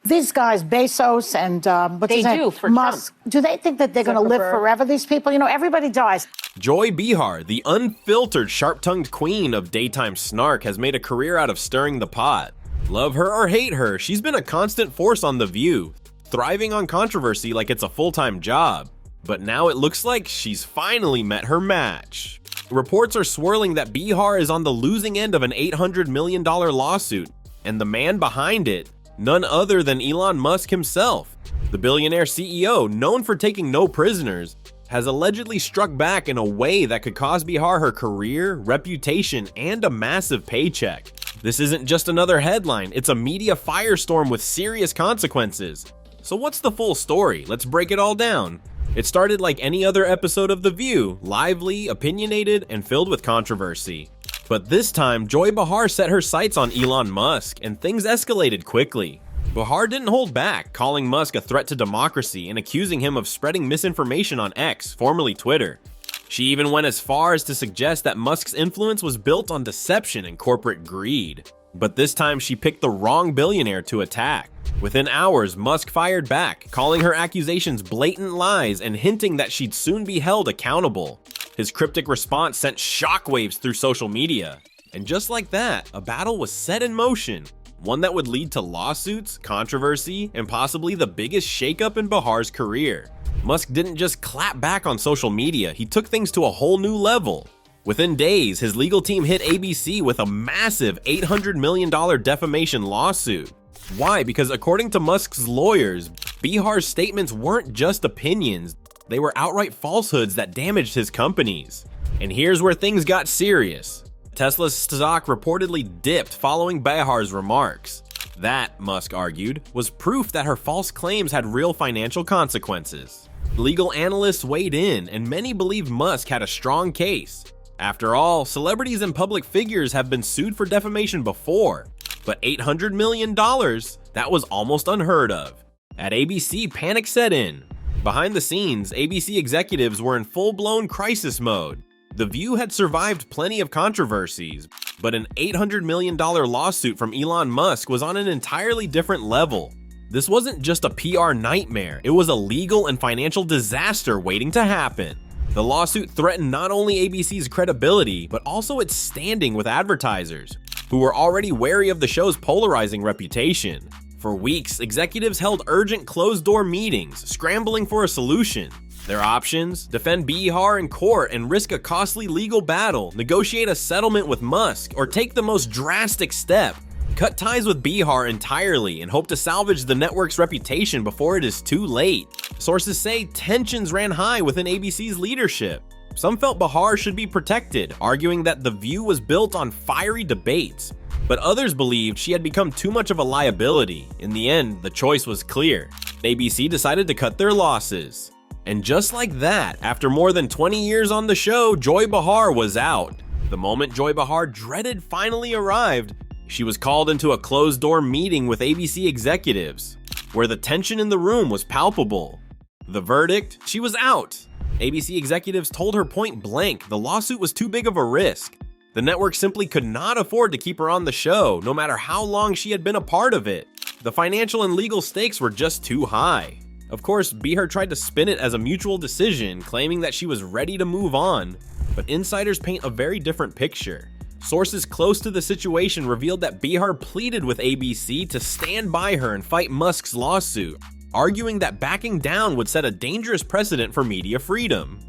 These guys, Bezos and what's They his name? do for Musk, do they think that they're going to live Zuckerberg. forever, these people? You know, everybody dies. Joy Behar, the unfiltered, sharp-tongued queen of daytime snark, has made a career out of stirring the pot. Love her or hate her, she's been a constant force on The View, thriving on controversy like it's a full-time job. But now it looks like she's finally met her match. Reports are swirling that Behar is on the losing end of an $800 million lawsuit, and the man behind it, none other than Elon Musk himself. The billionaire CEO, known for taking no prisoners, has allegedly struck back in a way that could cost Behar her career, reputation, and a massive paycheck. This isn't just another headline, it's a media firestorm with serious consequences. So what's the full story? Let's break it all down. It started like any other episode of The View, lively, opinionated, and filled with controversy. But this time, Joy Behar set her sights on Elon Musk, and things escalated quickly. Behar didn't hold back, calling Musk a threat to democracy and accusing him of spreading misinformation on X, formerly Twitter. She even went as far as to suggest that Musk's influence was built on deception and corporate greed. But this time she picked the wrong billionaire to attack. Within hours, Musk fired back, calling her accusations blatant lies and hinting that she'd soon be held accountable. His cryptic response sent shockwaves through social media. And just like that, a battle was set in motion. One that would lead to lawsuits, controversy, and possibly the biggest shakeup in Behar's career. Musk didn't just clap back on social media, he took things to a whole new level. Within days, his legal team hit ABC with a massive $800 million defamation lawsuit. Why? Because according to Musk's lawyers, Behar's statements weren't just opinions, they were outright falsehoods that damaged his companies. And here's where things got serious. Tesla's stock reportedly dipped following Behar's remarks. That, Musk argued, was proof that her false claims had real financial consequences. Legal analysts weighed in, and many believe Musk had a strong case. After all, celebrities and public figures have been sued for defamation before, but $800 million, that was almost unheard of. At ABC, panic set in. Behind the scenes, ABC executives were in full-blown crisis mode. The View had survived plenty of controversies, but an $800 million lawsuit from Elon Musk was on an entirely different level. This wasn't just a PR nightmare, it was a legal and financial disaster waiting to happen. The lawsuit threatened not only ABC's credibility, but also its standing with advertisers, who were already wary of the show's polarizing reputation. For weeks, executives held urgent closed-door meetings, scrambling for a solution. Their options? Defend Behar in court and risk a costly legal battle, negotiate a settlement with Musk, or take the most drastic step, cut ties with Behar entirely and hope to salvage the network's reputation before it is too late. Sources say tensions ran high within ABC's leadership. Some felt Behar should be protected, arguing that The View was built on fiery debates. But others believed she had become too much of a liability. In the end, the choice was clear. ABC decided to cut their losses. And just like that, after more than 20 years on the show, Joy Behar was out. The moment Joy Behar dreaded finally arrived, she was called into a closed-door meeting with ABC executives, where the tension in the room was palpable. The verdict? She was out. ABC executives told her point blank the lawsuit was too big of a risk. The network simply could not afford to keep her on the show, no matter how long she had been a part of it. The financial and legal stakes were just too high. Of course, Behar tried to spin it as a mutual decision, claiming that she was ready to move on, but insiders paint a very different picture. Sources close to the situation revealed that Behar pleaded with ABC to stand by her and fight Musk's lawsuit, arguing that backing down would set a dangerous precedent for media freedom.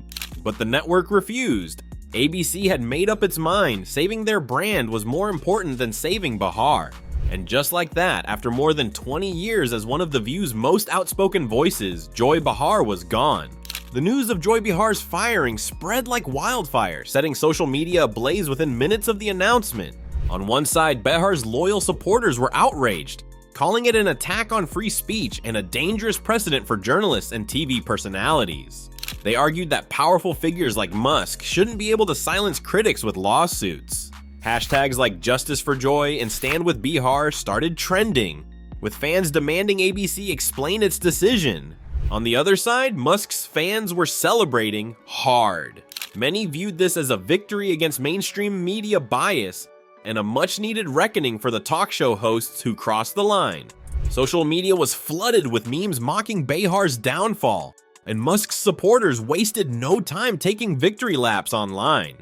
But the network refused. ABC had made up its mind, saving their brand was more important than saving Behar. And just like that, after more than 20 years as one of The View's most outspoken voices, Joy Behar was gone. The news of Joy Behar's firing spread like wildfire, setting social media ablaze within minutes of the announcement. On one side, Behar's loyal supporters were outraged, calling it an attack on free speech and a dangerous precedent for journalists and TV personalities. They argued that powerful figures like Musk shouldn't be able to silence critics with lawsuits. Hashtags like Justice for Joy and Stand with Behar started trending, with fans demanding ABC explain its decision. On the other side, Musk's fans were celebrating hard. Many viewed this as a victory against mainstream media bias and a much-needed reckoning for the talk show hosts who crossed the line. Social media was flooded with memes mocking Behar's downfall, and Musk's supporters wasted no time taking victory laps online.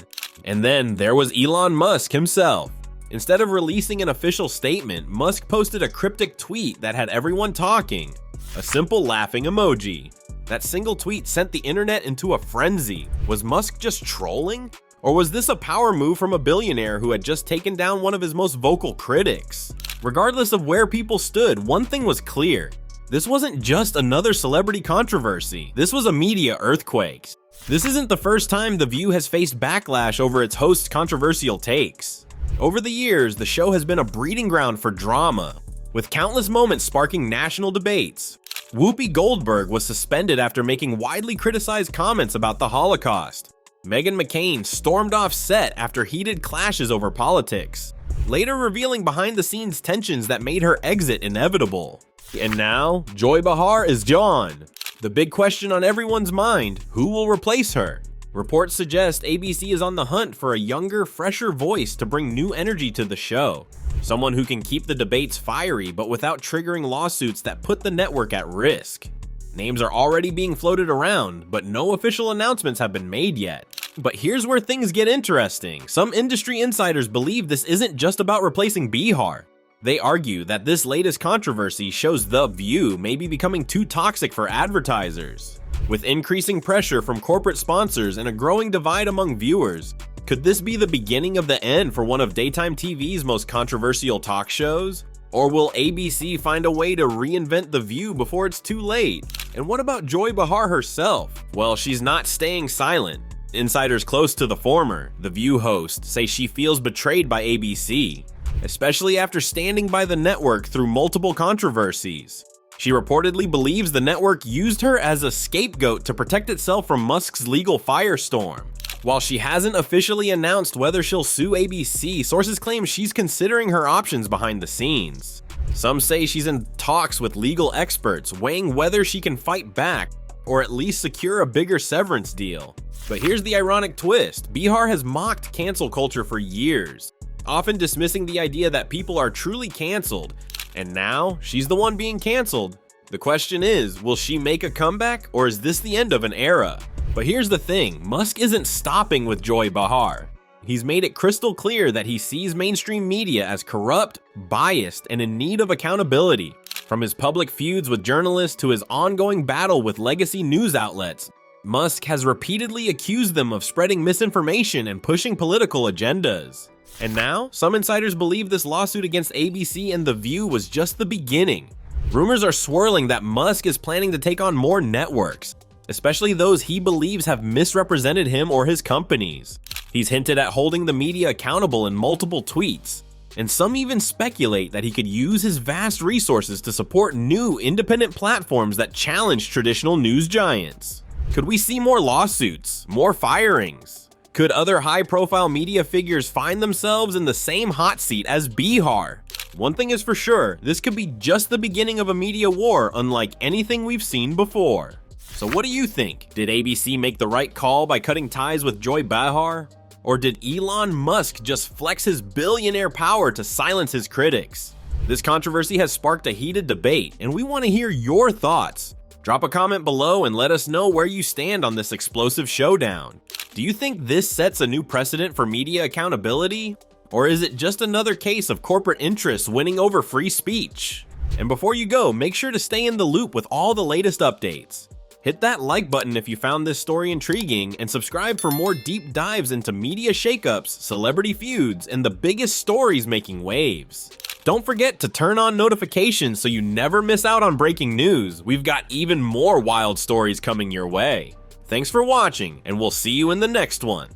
And then there was Elon Musk himself. Instead of releasing an official statement, Musk posted a cryptic tweet that had everyone talking, a simple laughing emoji. That single tweet sent the internet into a frenzy. Was Musk just trolling? Or was this a power move from a billionaire who had just taken down one of his most vocal critics? Regardless of where people stood, one thing was clear. This wasn't just another celebrity controversy. This was a media earthquake. This isn't the first time The View has faced backlash over its host's controversial takes. Over the years, the show has been a breeding ground for drama, with countless moments sparking national debates. Whoopi Goldberg was suspended after making widely criticized comments about the Holocaust. Meghan McCain stormed off set after heated clashes over politics, later revealing behind-the-scenes tensions that made her exit inevitable. And now, Joy Behar is gone. The big question on everyone's mind, who will replace her? Reports suggest ABC is on the hunt for a younger, fresher voice to bring new energy to the show. Someone who can keep the debates fiery but without triggering lawsuits that put the network at risk. Names are already being floated around, but no official announcements have been made yet. But here's where things get interesting. Some industry insiders believe this isn't just about replacing Behar. They argue that this latest controversy shows The View may be becoming too toxic for advertisers. With increasing pressure from corporate sponsors and a growing divide among viewers, could this be the beginning of the end for one of daytime TV's most controversial talk shows? Or will ABC find a way to reinvent The View before it's too late? And what about Joy Behar herself? Well, she's not staying silent. Insiders close to the former, The View host, say she feels betrayed by ABC, especially after standing by the network through multiple controversies. She reportedly believes the network used her as a scapegoat to protect itself from Musk's legal firestorm. While she hasn't officially announced whether she'll sue ABC, sources claim she's considering her options behind the scenes. Some say she's in talks with legal experts, weighing whether she can fight back or at least secure a bigger severance deal. But here's the ironic twist. Behar has mocked cancel culture for years, often dismissing the idea that people are truly canceled, and now she's the one being canceled. The question is, will she make a comeback, or is this the end of an era? But here's the thing, Musk isn't stopping with Joy Behar. He's made it crystal clear that he sees mainstream media as corrupt, biased, and in need of accountability. From his public feuds with journalists to his ongoing battle with legacy news outlets, Musk has repeatedly accused them of spreading misinformation and pushing political agendas. And now, some insiders believe this lawsuit against ABC and The View was just the beginning. Rumors are swirling that Musk is planning to take on more networks, especially those he believes have misrepresented him or his companies. He's hinted at holding the media accountable in multiple tweets, and some even speculate that he could use his vast resources to support new independent platforms that challenge traditional news giants. Could we see more lawsuits, more firings? Could other high-profile media figures find themselves in the same hot seat as Behar? One thing is for sure, this could be just the beginning of a media war unlike anything we've seen before. So what do you think? Did ABC make the right call by cutting ties with Joy Behar? Or did Elon Musk just flex his billionaire power to silence his critics? This controversy has sparked a heated debate, and we want to hear your thoughts. Drop a comment below and let us know where you stand on this explosive showdown. Do you think this sets a new precedent for media accountability? Or is it just another case of corporate interests winning over free speech? And before you go, make sure to stay in the loop with all the latest updates. Hit that like button if you found this story intriguing, and subscribe for more deep dives into media shakeups, celebrity feuds, and the biggest stories making waves. Don't forget to turn on notifications so you never miss out on breaking news. We've got even more wild stories coming your way. Thanks for watching, and we'll see you in the next one.